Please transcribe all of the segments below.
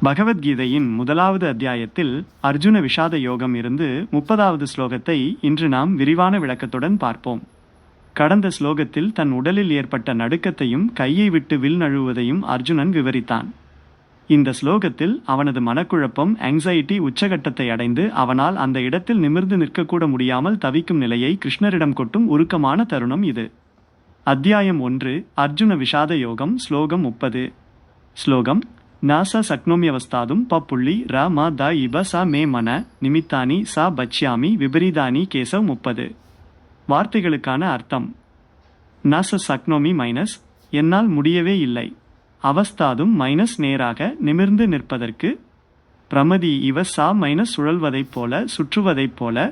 பகவத்கீதையின் முதலாவது அத்தியாயத்தில் அர்ஜுன விஷாத யோகம் இருந்து 30வது ஸ்லோகத்தை இன்று நாம் விரிவான விளக்கத்துடன் பார்ப்போம். கடந்த ஸ்லோகத்தில் தன் உடலில் ஏற்பட்ட நடுக்கத்தையும் கையை விட்டு வில் நழுவுவதையும் அர்ஜுனன் விவரித்தான். இந்த ஸ்லோகத்தில் அவனது மனக்குழப்பம் ஆங்ஸைட்டி உச்சகட்டத்தை அடைந்து அவனால் அந்த இடத்தில் நிமிர்ந்து நிற்கக்கூட முடியாமல் தவிக்கும் நிலையை கிருஷ்ணரிடம் கொட்டும் உருக்கமான தருணம் இது. அத்தியாயம் 1 அர்ஜுன விஷாத யோகம் ஸ்லோகம் 30. ஸ்லோகம் நாச சக்னோமியவஸ்தாதும் பப்புள்ளி ர ம த இப ச மே மன நிமித்தானி ச பச்யாமி விபரீதானி கேசவ் 30. வார்த்தைகளுக்கான அர்த்தம். நாச சக்னோமி மைனஸ் என்னால் முடியவே இல்லை, அவஸ்தாதும் மைனஸ் நேராக நிமிர்ந்து நிற்பதற்கு, பிரமதி இவ ச மைனஸ் சுழல்வதைப் போல சுற்றுவதைப் போல,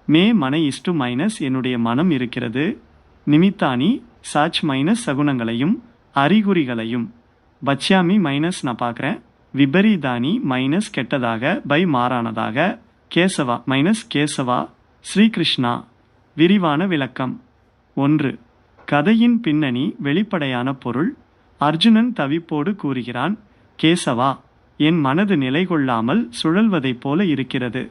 மே மன இஸ்டு மைனஸ் என்னுடைய மனம் இருக்கிறது, நிமித்தானி சாச் மைனஸ் சகுனங்களையும் அறிகுறிகளையும், பச்யாமி மைனஸ் நான் பார்க்குறேன், விபரீதானி மைனஸ் கெட்டதாக பை மாறானதாக, கேசவா மைனஸ் கேசவா ஸ்ரீகிருஷ்ணா. விரிவான விளக்கம். 1. கதையின் பின்னணி வெளிப்படையான பொருள். அர்ஜுனன் தவிப்போடு கூறுகிறான், கேசவா, என் மனது நிலை கொள்ளாமல் சுழல்வதைப் போல இருக்கிறது.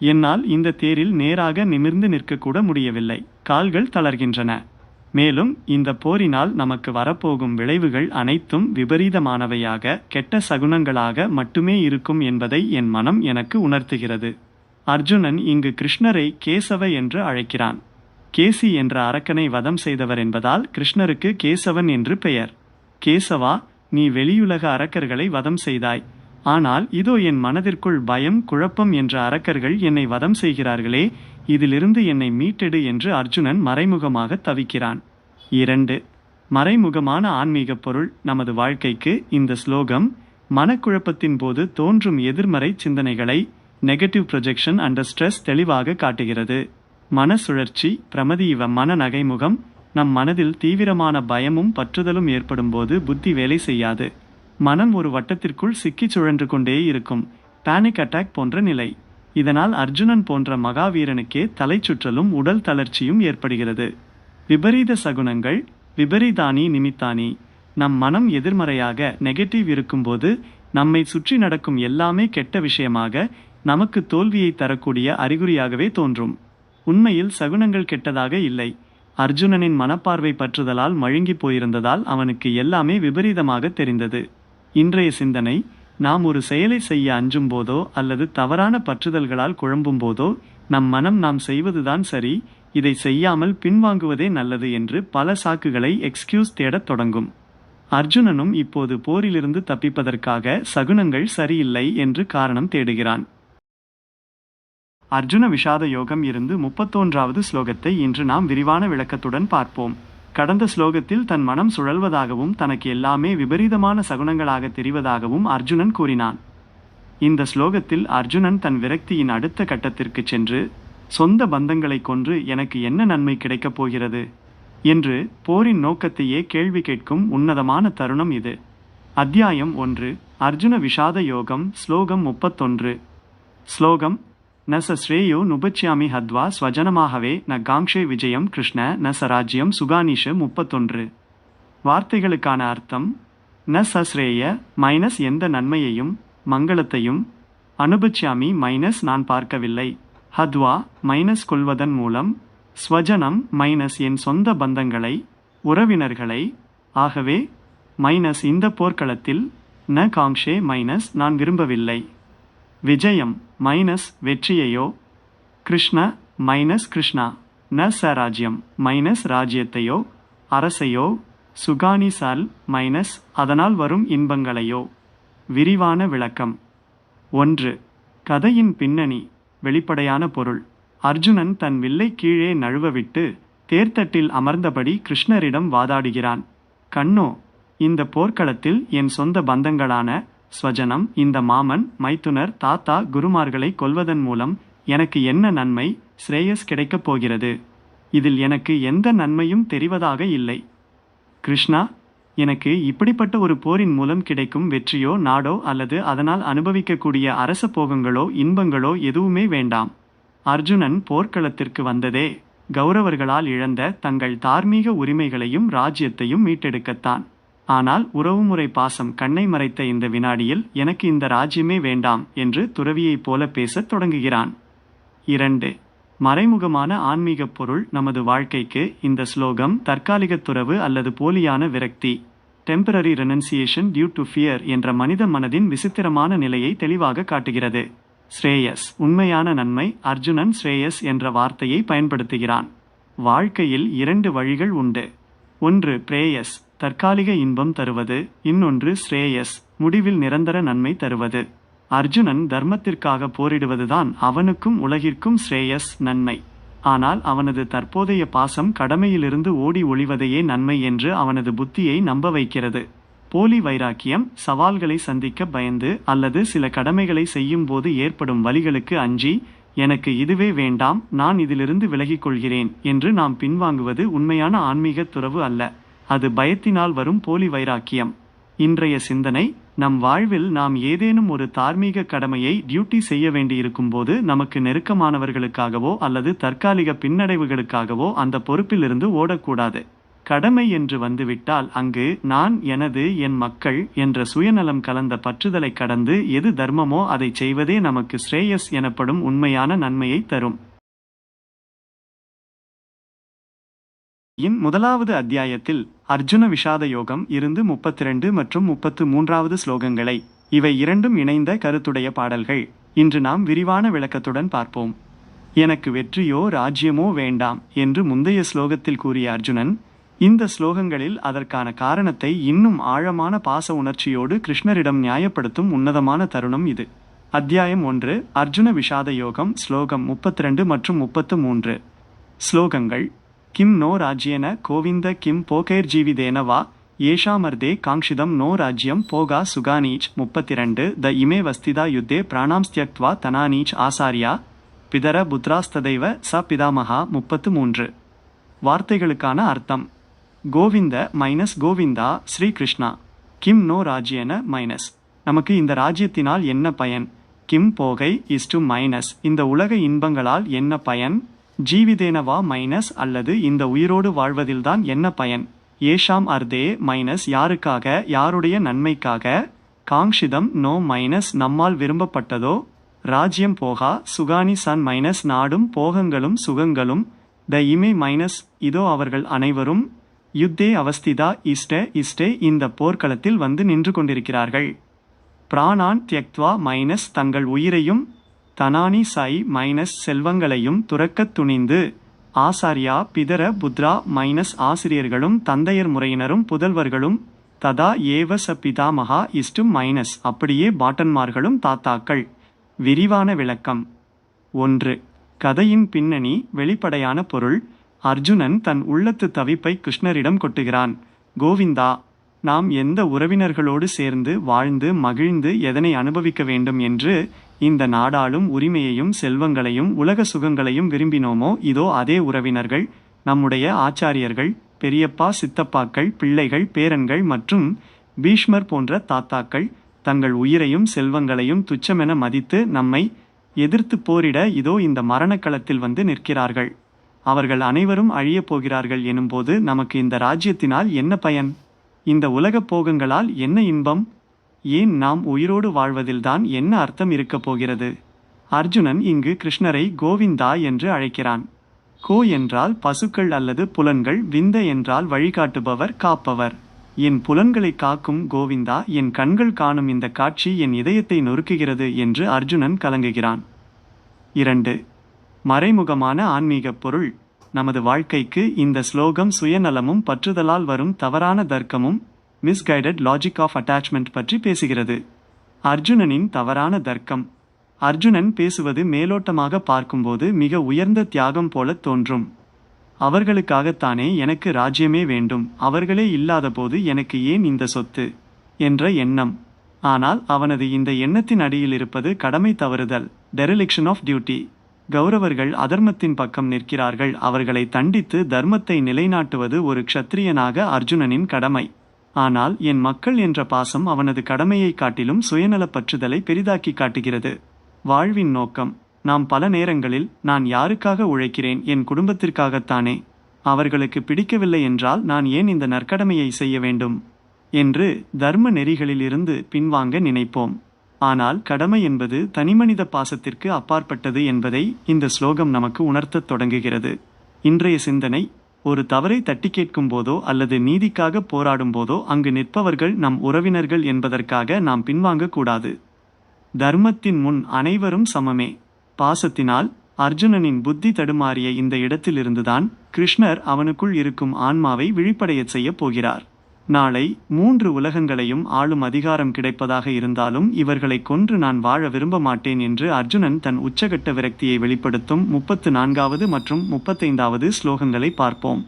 என்னால் இந்த தேரில் நேராக நிமிர்ந்து நிற்கக்கூட முடியவில்லை, கால்கள் தளர்கின்றன. மேலும் இந்த போரினால் நமக்கு வரப்போகும் விளைவுகள் அனைத்தும் விபரீதமானவையாக கெட்ட சகுனங்களாக மட்டுமே இருக்கும் என்பதை என் மனம் எனக்கு உணர்த்துகிறது. அர்ஜுனன் இங்கு கிருஷ்ணரை கேசவ என்று அழைக்கிறான். கேசி என்ற அரக்கனை வதம் செய்தவர் என்பதால் கிருஷ்ணருக்கு கேசவன் என்று பெயர். கேசவா, நீ வெளியுலக அரக்கர்களை வதம் செய்தாய். ஆனால் இதோ என் மனதிற்குள் பயம் குழப்பம் என்ற அரக்கர்கள் என்னை வதம் செய்கிறார்களே, இதிலிருந்து என்னை மீட்டெடு என்று அர்ஜுனன் மறைமுகமாக தவிக்கிறான். 2. மறைமுகமான ஆன்மீக பொருள். நமது வாழ்க்கைக்கு இந்த ஸ்லோகம் மனக்குழப்பத்தின் போது தோன்றும் எதிர்மறை சிந்தனைகளை, நெகட்டிவ் ப்ரொஜெக்ஷன் அண்டர் ஸ்ட்ரெஸ் தெளிவாக காட்டுகிறது. மன சுழற்சி, பிரமதி இவ மன நகைமுகம். நம் மனதில் தீவிரமான பயமும் பற்றுதலும் ஏற்படும் போது புத்தி வேலை செய்யாது. மனம் ஒரு வட்டத்திற்குள் சிக்கி சுழன்று கொண்டே இருக்கும், பேனிக் அட்டாக் போன்ற நிலை. இதனால் அர்ஜுனன் போன்ற மகாவீரனுக்கே தலை சுற்றலும் உடல் தளர்ச்சியும் ஏற்படுகிறது. விபரீத சகுனங்கள், விபரீதானி நிமித்தானி. நம் மனம் எதிர்மறையாக நெகட்டிவ் இருக்கும்போது நம்மை சுற்றி நடக்கும் எல்லாமே கெட்ட விஷயமாக, நமக்கு தோல்வியை தரக்கூடிய அறிகுறியாகவே தோன்றும். உண்மையில் சகுனங்கள் கெட்டதாக இல்லை. அர்ஜுனனின் மனப்பார்வை பற்றுதலால் மழுங்கி போயிருந்ததால் அவனுக்கு எல்லாமே விபரீதமாக தெரிந்தது. இன்றைய சிந்தனை, நாம் ஒரு செயலை செய்ய அஞ்சும் போதோ அல்லது தவறான பற்றுதல்களால் குழம்பும் போதோ நம் மனம் நாம் செய்வதுதான் சரி, இதை செய்யாமல் பின்வாங்குவதே நல்லது என்று பல சாக்குகளை எக்ஸ்கியூஸ் தேடத் தொடங்கும். அர்ஜுனனும் இப்போது போரிலிருந்து தப்பிப்பதற்காக சகுனங்கள் சரியில்லை என்று காரணம் தேடுகிறான். அர்ஜுன விஷாத யோகம் இருந்து 31வது ஸ்லோகத்தை இன்று நாம் விரிவான விளக்கத்துடன் பார்ப்போம். கடந்த ஸ்லோகத்தில் தன் மனம் சுழல்வதாகவும் தனக்கு எல்லாமே விபரீதமான சகுனங்களாக தெரிவதாகவும் அர்ஜுனன் கூறினான். இந்த ஸ்லோகத்தில் அர்ஜுனன் தன் விரக்தியின் அடுத்த கட்டத்திற்கு சென்று, சொந்த பந்தங்களை கொன்று எனக்கு என்ன நன்மை கிடைக்கப் போகிறது என்று போரின் நோக்கத்தையே கேள்வி கேட்கும் உன்னதமான தருணம் இது. அத்தியாயம் 1 அர்ஜுன விஷாத யோகம் ஸ்லோகம் 31. ஸ்லோகம் ந ச ஸ்ரேயோ நுபச்யாமி ஹத்வா ஸ்வஜனமாகவே ந காங்ஷே விஜயம் கிருஷ்ண ந ச ராஜ்யம் சுகானிஷ 31. வார்த்தைகளுக்கான அர்த்தம். ந ச ஸ்ரேய மைனஸ் எந்த நன்மையையும் மங்களத்தையும், அனுபச்யாமி மைனஸ் நான் பார்க்கவில்லை, ஹத்வா மைனஸ் கொள்வதன் மூலம், ஸ்வஜனம் மைனஸ் என் சொந்த பந்தங்களை உறவினர்களை, ஆகவே மைனஸ் இந்த போர்க்களத்தில், ந காங்ஷே மைனஸ் நான் விரும்பவில்லை, விஜயம் மைனஸ் வெற்றியையோ, கிருஷ்ண மைனஸ் கிருஷ்ணா, ந ச ராஜ்யம் மைனஸ் ராஜ்யத்தையோ அரசையோ, சுகானிசால் மைனஸ் அதனால் வரும் இன்பங்களையோ. விரிவான விளக்கம். 1. கதையின் பின்னணி வெளிப்படையான பொருள். அர்ஜுனன் தன் வில்லை கீழே நழுவவிட்டு தேர்தட்டில் அமர்ந்தபடி கிருஷ்ணரிடம் வாதாடுகிறான். கண்ணோ, இந்த போர்க்களத்தில் என் சொந்த பந்தங்களான ஸ்வஜனம், இந்த மாமன் மைத்துனர் தாத்தா குருமார்களை கொல்வதன் மூலம் எனக்கு என்ன நன்மை ஸ்ரேயஸ் கிடைக்கப் போகிறது? இதில் எனக்கு எந்த நன்மையும் தெரிவதாக இல்லை. கிருஷ்ணா, எனக்கு இப்படிப்பட்ட ஒரு போரின் மூலம் கிடைக்கும் வெற்றியோ நாடோ அல்லது அதனால் அனுபவிக்கக்கூடிய அரச போகங்களோ இன்பங்களோ எதுவுமே வேண்டாம். அர்ஜுனன் போர்க்களத்திற்கு வந்ததே கௌரவர்களால் இழந்த தங்கள் தார்மீக உரிமைகளையும் ராஜ்யத்தையும் மீட்டெடுக்கத்தான். ஆனால் உறவுமுறை பாசம் கண்ணை மறைத்த இந்த வினாடியில் எனக்கு இந்த ராஜ்யமே வேண்டாம் என்று துறவியைப் போல பேசத் தொடங்குகிறான். 2. மறைமுகமான ஆன்மீகப் பொருள். நமது வாழ்க்கைக்கு இந்த ஸ்லோகம் தற்காலிக துறவு அல்லது போலியான விரக்தி, temporary renunciation due to fear என்ற மனித மனதின் விசித்திரமான நிலையை தெளிவாக காட்டுகிறது. ஸ்ரேயஸ், உண்மையான நன்மை. அர்ஜுனன் ஸ்ரேயஸ் என்ற வார்த்தையை பயன்படுத்துகிறான். வாழ்க்கையில் 2 வழிகள் உண்டு. ஒன்று பிரேயஸ், தற்காலிக இன்பம் தருவது. இன்னொன்று ஸ்ரேயஸ், முடிவில் நிரந்தர நன்மை தருவது. அர்ஜுனன் தர்மத்திற்காக போரிடுவதுதான் அவனுக்கும் உலகிற்கும் ஸ்ரேயஸ், நன்மை. ஆனால் அவனது தற்போதைய பாசம் கடமையிலிருந்து ஓடி ஒளிவதையே நன்மை என்று அவனது புத்தியை நம்ப வைக்கிறது. போலி வைராக்கியம், சவால்களை சந்திக்க பயந்து அல்லது சில கடமைகளை செய்யும் போது ஏற்படும் வலிகளுக்கு அஞ்சி, எனக்கு இதுவே வேண்டாம், நான் இதிலிருந்து விலகிக் கொள்கிறேன் என்று நாம் பின்வாங்குவது உண்மையான ஆன்மீக துறவு அல்ல. அது பயத்தினால் வரும் போலி வைராக்கியம். இன்றைய சிந்தனை: நம் வாழ்வில் நாம் ஏதேனும் ஒரு தார்மீக கடமையை டியூட்டி செய்ய வேண்டியிருக்கும் போது நமக்கு நெருக்கமானவர்களுக்காகவோ அல்லது தற்காலிக பின்னடைவுகளுக்காகவோ அந்த பொறுப்பிலிருந்து ஓடக்கூடாது. கடமை என்று வந்துவிட்டால் அங்கு நான், எனது, என் மக்கள் என்ற சுயநலம் கலந்த பற்றுதலை கடந்து எது தர்மமோ அதை செய்வதே நமக்கு ஸ்ரேயஸ் எனப்படும் உண்மையான நன்மையை தரும். முதலாவது அத்தியாயத்தில் அர்ஜுன விஷாத யோகம் இருந்து 32 மற்றும் 33வது ஸ்லோகங்களை, இவை இரண்டும் இணைந்த கருத்துடைய பாடல்கள், இன்று நாம் விரிவான விளக்கத்துடன் பார்ப்போம். எனக்கு வெற்றியோ ராஜ்யமோ வேண்டாம் என்று முந்தைய ஸ்லோகத்தில் கூறிய அர்ஜுனன் இந்த ஸ்லோகங்களில் அதற்கான காரணத்தை இன்னும் ஆழமான பாச உணர்ச்சியோடு கிருஷ்ணரிடம் நியாயப்படுத்தும் உன்னதமான தருணம் இது. அத்தியாயம் 1, அர்ஜுன விஷாத யோகம், ஸ்லோகம் 32 மற்றும் 33. ஸ்லோகங்கள்: கிம் நோ ராஜ்யேன கோவிந்த கிம் போகைர்ஜீவிதேன வா ஏஷாமர்தே காங்ஷிதம் நோ ராஜ்யம் போகா சுகானீச். 32. த இமே வஸ்திதா யுத்தே பிராணாம்ஸ்த்யக்த்வா தனானீச் ஆசாரியா பிதர புத்ராஸ்ததைவ ச பிதாமகா. 33. வார்த்தைகளுக்கான அர்த்தம்: கோவிந்த கோவிந்தா ஸ்ரீ கிருஷ்ணா. கிம் நோ ராஜ்யேன நமக்கு இந்த ராஜ்யத்தினால் என்ன பயன்? கிம் போகை இஸ்டு இந்த உலக இன்பங்களால் என்ன பயன்? ஜீவிதேனவா அல்லது இந்த உயிரோடு வாழ்வதில்தான் என்ன பயன்? ஏஷாம் அர்தே யாருக்காக, யாருடைய நன்மைக்காக? காங்ஷிதம் நோ நம்மால் விரும்பப்பட்டதோ? ராஜ்யம் போகா சுகானி சன் நாடும் போகங்களும் சுகங்களும். த இமே இதோ அவர்கள் அனைவரும். யுத்தே அவஸ்திதா இஸ்டே இந்த போர்க்களத்தில் வந்து நின்று கொண்டிருக்கிறார்கள். பிராணான் தியக்த்வா தங்கள் உயிரையும், தனானி சை செல்வங்களையும் துறக்கத் துணிந்து, ஆசாரியா பிதர புத்ரா ஆசிரியர்களும் தந்தையர் முறையினரும் புதல்வர்களும், ததா ஏவ ச பிதாமகா இஸ்டு அப்படியே பாட்டன்மார்களும் தாத்தாக்கள். விரிவான விளக்கம். 1. கதையின் பின்னணி, வெளிப்படையான பொருள். அர்ஜுனன் தன் உள்ளத்து தவிப்பை கிருஷ்ணரிடம் கொட்டுகிறான். கோவிந்தா, நாம் எந்த உறவினர்களோடு சேர்ந்து வாழ்ந்து மகிழ்ந்து எதனை அனுபவிக்க வேண்டும் என்று இந்த நாடாளும் உரிமையையும் செல்வங்களையும் உலக சுகங்களையும் விரும்பினோமோ, இதோ அதே உறவினர்கள், நம்முடைய ஆச்சாரியர்கள், பெரியப்பா சித்தப்பாக்கள், பிள்ளைகள், பேரன்கள் மற்றும் பீஷ்மர் போன்ற தாத்தாக்கள் தங்கள் உயிரையும் செல்வங்களையும் துச்சமென மதித்து நம்மை எதிர்த்து போரிட இதோ இந்த மரணக்களத்தில் வந்து நிற்கிறார்கள். அவர்கள் அனைவரும் அழியப் போகிறார்கள் எனும்போது நமக்கு இந்த ராஜ்யத்தினால் என்ன பயன்? இந்த உலகப் போகங்களால் என்ன இன்பம்? ஏன் நாம் உயிரோடு வாழ்வதில்தான் என்ன அர்த்தம் இருக்கப் போகிறது? அர்ஜுனன் இங்கு கிருஷ்ணரை கோவிந்தா என்று அழைக்கிறான். கோ என்றால் பசுக்கள் அல்லது புலன்கள், விந்த என்றால் வழிகாட்டுபவர், காப்பவர். என் புலன்களை காக்கும் கோவிந்தா, என் கண்கள் காணும் இந்த காட்சி என் இதயத்தை நொறுக்குகிறது என்று அர்ஜுனன் கலங்குகிறான். 2. மறைமுகமான ஆன்மீகப் பொருள். நமது வாழ்க்கைக்கு இந்த ஸ்லோகம் சுயநலமும் பற்றுதலால் வரும் தவறான தர்க்கமும், மிஸ்கைடட் லாஜிக் ஆஃப் அட்டாச்மெண்ட் பற்றி பேசுகிறது. அர்ஜுனனின் தவறான தர்க்கம். அர்ஜுனன் பேசுவது மேலோட்டமாக பார்க்கும்போது மிக உயர்ந்த தியாகம் போல தோன்றும். அவர்களுக்காகத்தானே எனக்கு ராஜ்யமே வேண்டும், அவர்களே இல்லாத போது எனக்கு ஏன் இந்த சொத்து என்ற எண்ணம். ஆனால் அவனது இந்த எண்ணத்தின் அடியில் இருப்பது கடமை தவறுதல், டெரிலிக்ஷன் ஆஃப் டியூட்டி. கௌரவர்கள் அதர்மத்தின் பக்கம் நிற்கிறார்கள், அவர்களை தண்டித்து தர்மத்தை நிலைநாட்டுவது ஒரு க்ஷத்திரியனாக அர்ஜுனனின் கடமை. ஆனால் என் மக்கள் என்ற பாசம் அவனது கடமையை காட்டிலும் சுயநலப் பற்றுதலை பெரிதாக்கி காட்டுகிறது. வாழ்வின் நோக்கம். நாம் பல நேரங்களில், நான் யாருக்காக உழைக்கிறேன்? என் குடும்பத்திற்காகத்தானே. அவர்களுக்கு பிடிக்கவில்லை என்றால் நான் ஏன் இந்த நற்கடமையை செய்ய வேண்டும் என்று தர்ம நெறிகளிலிருந்து பின்வாங்க நினைப்போம். ஆனால் கடமை என்பது தனிமனித பாசத்திற்கு அப்பாற்பட்டது என்பதை இந்த ஸ்லோகம் நமக்கு உணர்த்தத் தொடங்குகிறது. இன்றைய சிந்தனை: ஒரு தவறை தட்டி கேட்கும் போதோ அல்லது நீதிக்காக போராடும் போதோ அங்கு நிற்பவர்கள் நம் உறவினர்கள் என்பதற்காக நாம் பின்வாங்கக்கூடாது. தர்மத்தின் முன் அனைவரும் சமமே. பாசத்தினால் அர்ஜுனனின் புத்தி தடுமாறிய இந்த இடத்திலிருந்துதான் கிருஷ்ணர் அவனுக்குள் இருக்கும் ஆன்மாவை விழிப்படையச் செய்யப் போகிறார். நாளை 3 உலகங்களையும் ஆளும் அதிகாரம் கிடைப்பதாக இருந்தாலும் இவர்களை கொன்று நான் வாழ விரும்ப மாட்டேன் என்று அர்ஜுனன் தன் உச்சகட்ட விரக்தியை வெளிப்படுத்தும் 34வது மற்றும் 35வது ஸ்லோகங்களை பார்ப்போம்.